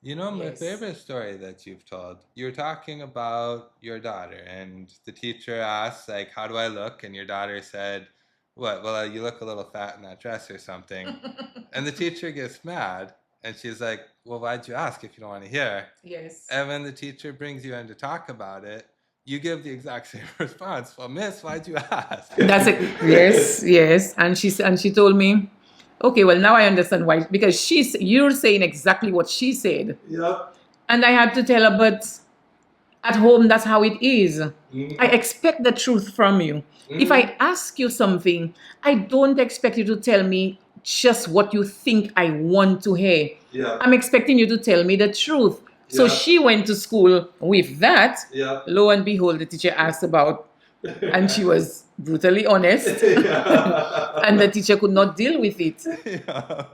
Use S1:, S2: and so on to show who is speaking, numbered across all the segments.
S1: You know, my
S2: Yes.
S1: favorite story that you've told, you're talking about your daughter, and the teacher asked, like, how do I look? And your daughter said, what? Well, you look a little fat in that dress or something. And the teacher gets mad, and she's like, well, why'd you ask if you don't want to hear?
S2: Yes.
S1: And when the teacher brings you in to talk about it, you give the exact same response. Well, miss, why'd you ask?
S2: That's it. Yes, yes. And she told me, okay, well now I understand why, because you're saying exactly what she said.
S1: Yep.
S2: And I had to tell her, but at home that's how it is. I
S1: Mm-hmm.
S2: expect the truth from you. If
S1: Mm-hmm.
S2: I ask you something, I don't expect you to tell me just what you think I want to hear.
S1: Yep.
S2: I'm expecting you to tell me the truth. So
S1: Yep.
S2: she went to school with that.
S1: Yep.
S2: Lo and behold, the teacher asked about, and she was brutally honest. And the
S1: Yeah.
S2: teacher could not deal with it.
S1: Yeah.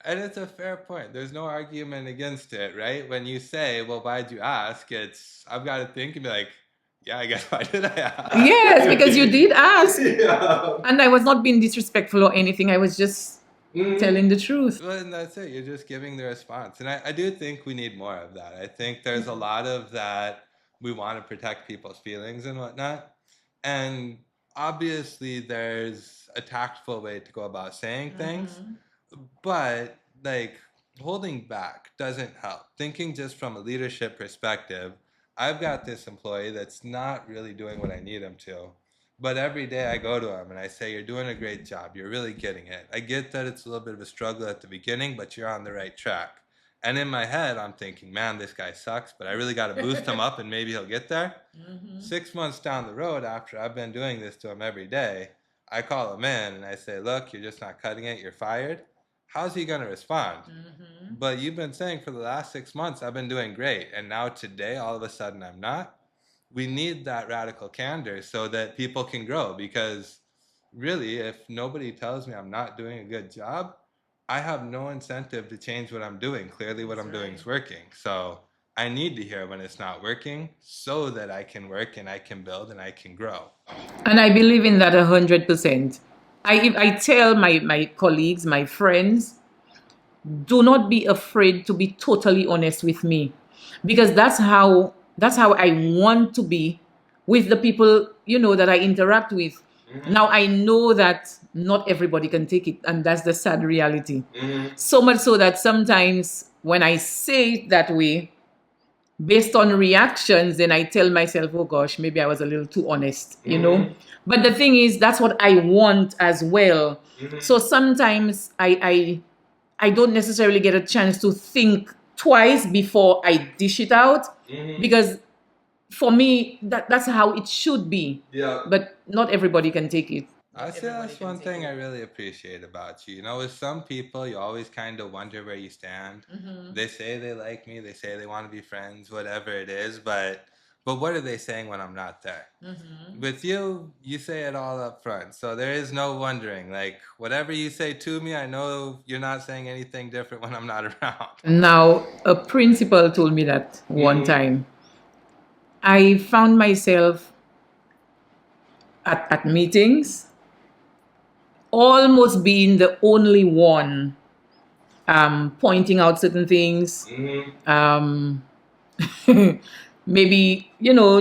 S1: And it's a fair point. There's no argument against it, right? When you say, well, why'd you ask? It's, I've got to think and be like, yeah, I guess why did I ask?
S2: Yes, because you did ask.
S1: Yeah.
S2: And I was not being disrespectful or anything. I was just
S1: Mhm.
S2: telling the truth.
S1: Well, and that's it. You're just giving the response. And I do think we need more of that. I think there's a lot of that. We want to protect people's feelings and whatnot. And obviously, there's a tactful way to go about saying things. But like holding back doesn't help. Thinking just from a leadership perspective, I've got this employee that's not really doing what I need him to. But every day I go to him and I say, you're doing a great job. You're really getting it. I get that it's a little bit of a struggle at the beginning, but you're on the right track. And in my head, I'm thinking, man, this guy sucks, but I really got to boost him up and maybe he'll get there. 6 months down the road, after I've been doing this to him every day, I call him in and I say, look, you're just not cutting it. You're fired. How's he going to respond? But you've been saying for the last 6 months, I've been doing great. And now today, all of a sudden, I'm not. We need that radical candor so that people can grow. Because really, if nobody tells me I'm not doing a good job, I have no incentive to change what I'm doing. Clearly, what I'm doing is working. So I need to hear when it's not working so that I can work and I can build and I can grow.
S2: And I believe in that 100%. I tell my colleagues, my friends, do not be afraid to be totally honest with me, because that's how I want to be with the people that I interact with.
S1: Mm-hmm.
S2: Now I know that not everybody can take it, and that's the sad reality.
S1: Mm-hmm.
S2: So much so that sometimes when I say it that way, based on reactions, then I tell myself, oh gosh, maybe I was a little too honest.
S1: Mm-hmm.
S2: But the thing is, that's what I want as well.
S1: Mm-hmm.
S2: So sometimes I don't necessarily get a chance to think twice before I dish it out,
S1: Mm-hmm.
S2: because for me that's how it should be.
S1: Yeah.
S2: But not everybody can take it.
S1: I say that's one thing I really appreciate about you. You know, with some people, you always kind of wonder where you stand. They say they like me, they say they want to be friends, whatever it is, but what are they saying when I'm not there? With you, you say it all up front, so there is no wondering. Like whatever you say to me, I know you're not saying anything different when I'm not around.
S2: Now, a principal told me that one
S1: Mm-hmm.
S2: time. I found myself at meetings almost being the only one pointing out certain things,
S1: Mm-hmm.
S2: um, maybe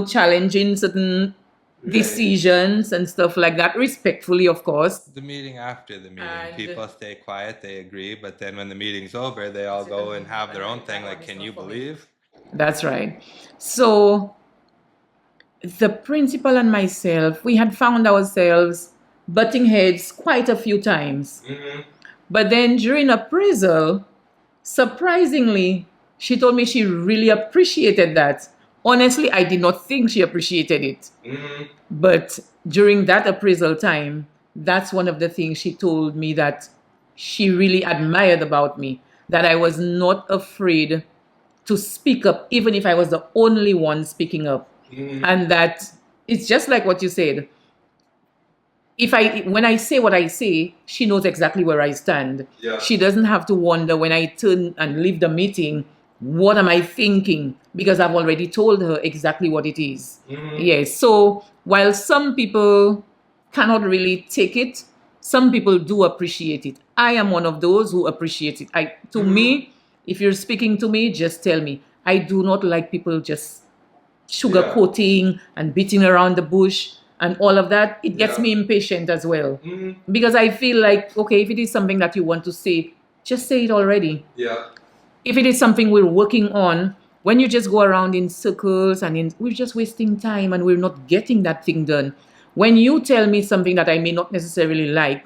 S2: challenging certain
S1: Right.
S2: decisions and stuff like that, respectfully, of course.
S1: The meeting after the meeting,
S2: And
S1: people stay quiet, they agree, but then when the meeting's over, they all go and have their own thing. Like, can you believe?
S2: that's right. So the principal and myself, we had found ourselves butting heads quite a few times.
S1: Mm-hmm.
S2: But then during appraisal, surprisingly, she told me she really appreciated that. Honestly, I did not think she appreciated it.
S1: Mm-hmm.
S2: But during that appraisal time, that's one of the things she told me that she really admired about me, that I was not afraid to speak up, even if I was the only one speaking up.
S1: Mm-hmm.
S2: And that it's just like what you said. If I when I say what I say, she knows exactly where I stand.
S1: Yeah.
S2: She doesn't have to wonder when I turn and leave the meeting, what am I thinking? Because I've already told her exactly what it is.
S1: Mm-hmm.
S2: Yes. So while some people cannot really take it, some people do appreciate it. I am one of those who appreciate it. To me, If you're speaking to me, just tell me. I do not like people just
S1: Yeah.
S2: sugarcoating and beating around the bush and all of that. It gets
S1: Yeah.
S2: me impatient as well.
S1: Mhm.
S2: Because I feel like, okay, if it is something that you want to say, just say it already.
S1: Yeah.
S2: If it is something we're working on, when you just go around in circles and we're just wasting time and we're not getting that thing done. When you tell me something that I may not necessarily like,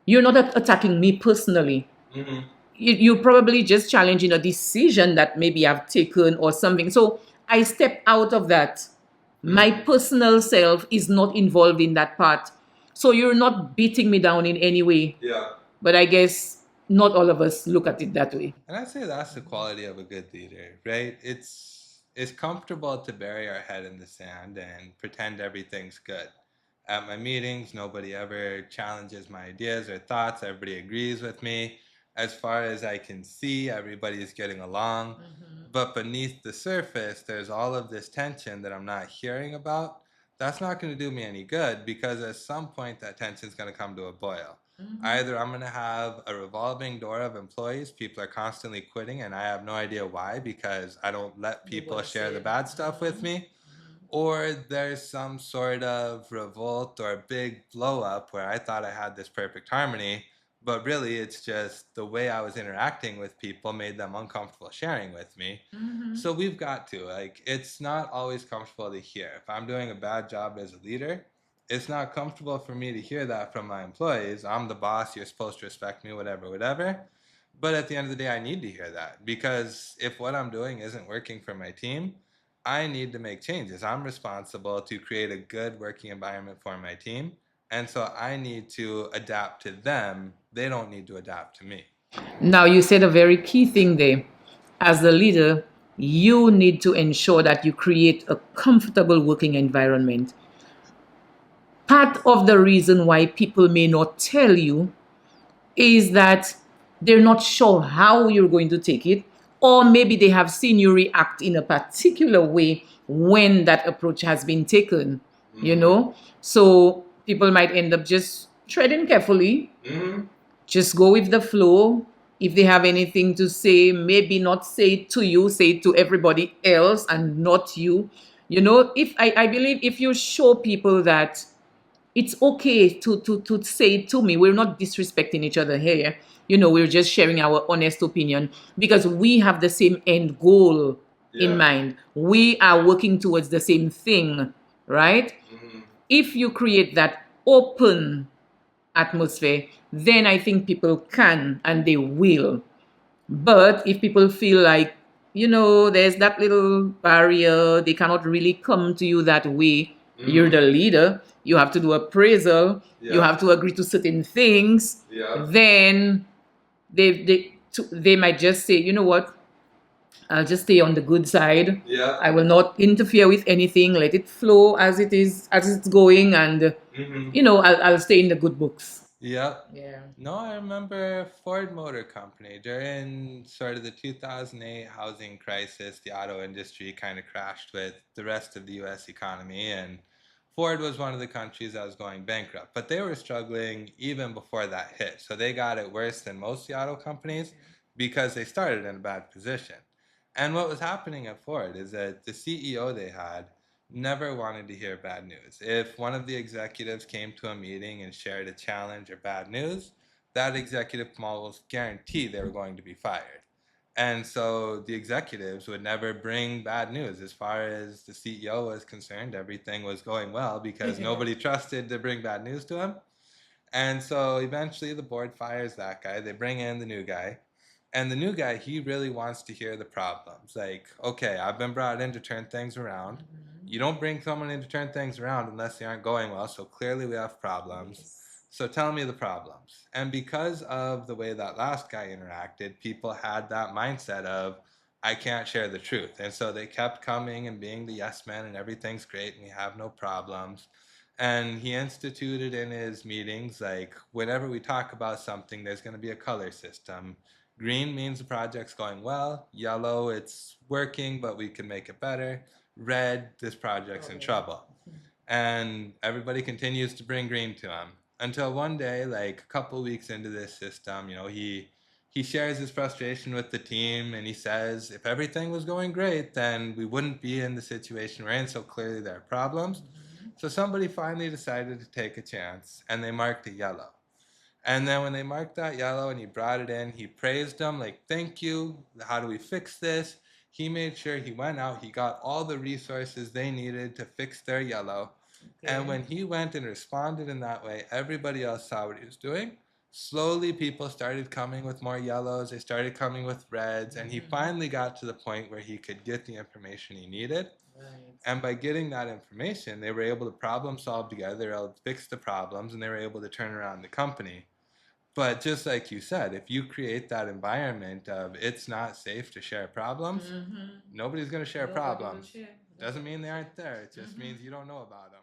S2: you're not attacking me personally.
S1: Mhm.
S2: You're probably just challenging a decision that maybe I've taken or something. So I step out of that. My
S1: Mhm.
S2: personal self is not involved in that part. So you're not beating me down in any way.
S1: Yeah.
S2: But I guess not all of us look at it that way.
S1: And I'd say that's the quality of a good leader, right? It's comfortable to bury our head in the sand and pretend everything's good. At my meetings, nobody ever challenges my ideas or thoughts. Everybody agrees with me. As far as I can see, everybody's getting along. But beneath the surface, there's all of this tension that I'm not hearing about. That's not going to do me any good because at some point that tension's going to come to a boil. Either I'm going to have a revolving door of employees, people are constantly quitting, and I have no idea why because I don't let people share the bad stuff with me, or there's some sort of revolt or big blow up where I thought I had this perfect harmony, but really it's just the way I was interacting with people made them uncomfortable sharing with me. So we've got to, like, it's not always comfortable to hear. If I'm doing a bad job as a leader, it's not comfortable for me to hear that from my employees. I'm the boss, you're supposed to respect me, whatever, whatever. But at the end of the day, I need to hear that because if what I'm doing isn't working for my team, I need to make changes. I'm responsible to create a good working environment for my team. And so I need to adapt to them. They don't need to adapt to me.
S2: Now, you said a very key thing there. As the leader, you need to ensure that you create a comfortable working environment. Part of the reason why people may not tell you is that they're not sure how you're going to take it, or maybe they have seen you react in a particular way when that approach has been taken, you
S1: Mm-hmm.
S2: know? So people might end up just treading carefully,
S1: Mm-hmm.
S2: just go with the flow. If they have anything to say, maybe not say it to you, say it to everybody else and not you. If I believe if you show people that it's okay to say it to me. We're not disrespecting each other here. We're just sharing our honest opinion because we have the same end goal in
S1: Yeah.
S2: mind. We are working towards the same thing, right?
S1: Mm-hmm.
S2: If you create that open atmosphere, then I think people can and they will. But if people feel like, there's that little barrier, they cannot really come to you that way. You're
S1: Mm-hmm.
S2: the leader, you have to do appraisal, you
S1: Yeah.
S2: have to agree to certain things,
S1: Yeah.
S2: then they might just say, you know what, I'll just stay on the good side.
S1: Yeah.
S2: I will not interfere with anything, let it flow as it is, as it's going, and,
S1: Mm-hmm.
S2: I'll stay in the good books.
S1: Yep.
S2: Yeah.
S1: No, I remember Ford Motor Company during sort of the 2008 housing crisis. The auto industry kind of crashed with the rest of the US economy, and Ford was one of the countries that was going bankrupt. But they were struggling even before that hit. So they got it worse than most of the auto companies because they started in a bad position. And what was happening at Ford is that the CEO they had never wanted to hear bad news. If one of the executives came to a meeting and shared a challenge or bad news, that executive almost guaranteed they were going to be fired. And so the executives would never bring bad news. As far as the CEO was concerned, everything was going well because nobody trusted to bring bad news to him. And so eventually the board fires that guy. They bring in the new guy. And the new guy, he really wants to hear the problems. Like, okay, I've been brought in to turn things around. You don't bring someone in to turn things around unless they aren't going well. So clearly we have problems. So tell me the problems. And because of the way that last guy interacted, people had that mindset of, I can't share the truth. And so they kept coming and being the yes men and everything's great and we have no problems. And he instituted in his meetings, like, whenever we talk about something, there's going to be a color system. Green means the project's going well. Yellow, it's working, but we can make it better. Red, this project's in trouble. And everybody continues to bring green to him until one day, like a couple weeks into this system, he he shares his frustration with the team and he says, if everything was going great, then we wouldn't be in the situation we're in. So clearly there are problems. So somebody finally decided to take a chance and they marked it yellow. And then when they marked that yellow and he brought it in, he praised them, like, thank you. How do we fix this? He made sure he went out, he got all the resources they needed to fix their yellow. Okay. And when he went and responded in that way, everybody else saw what he was doing. Slowly, people started coming with more yellows, they started coming with reds, and he finally got to the point where he could get the information he needed. Right. And by getting that information, they were able to problem solve together, they were able to fix the problems, and they were able to turn around the company. But just like you said, if you create that environment of it's not safe to share problems, nobody's going to share problems. Doesn't mean they aren't there. It just means you don't know about them.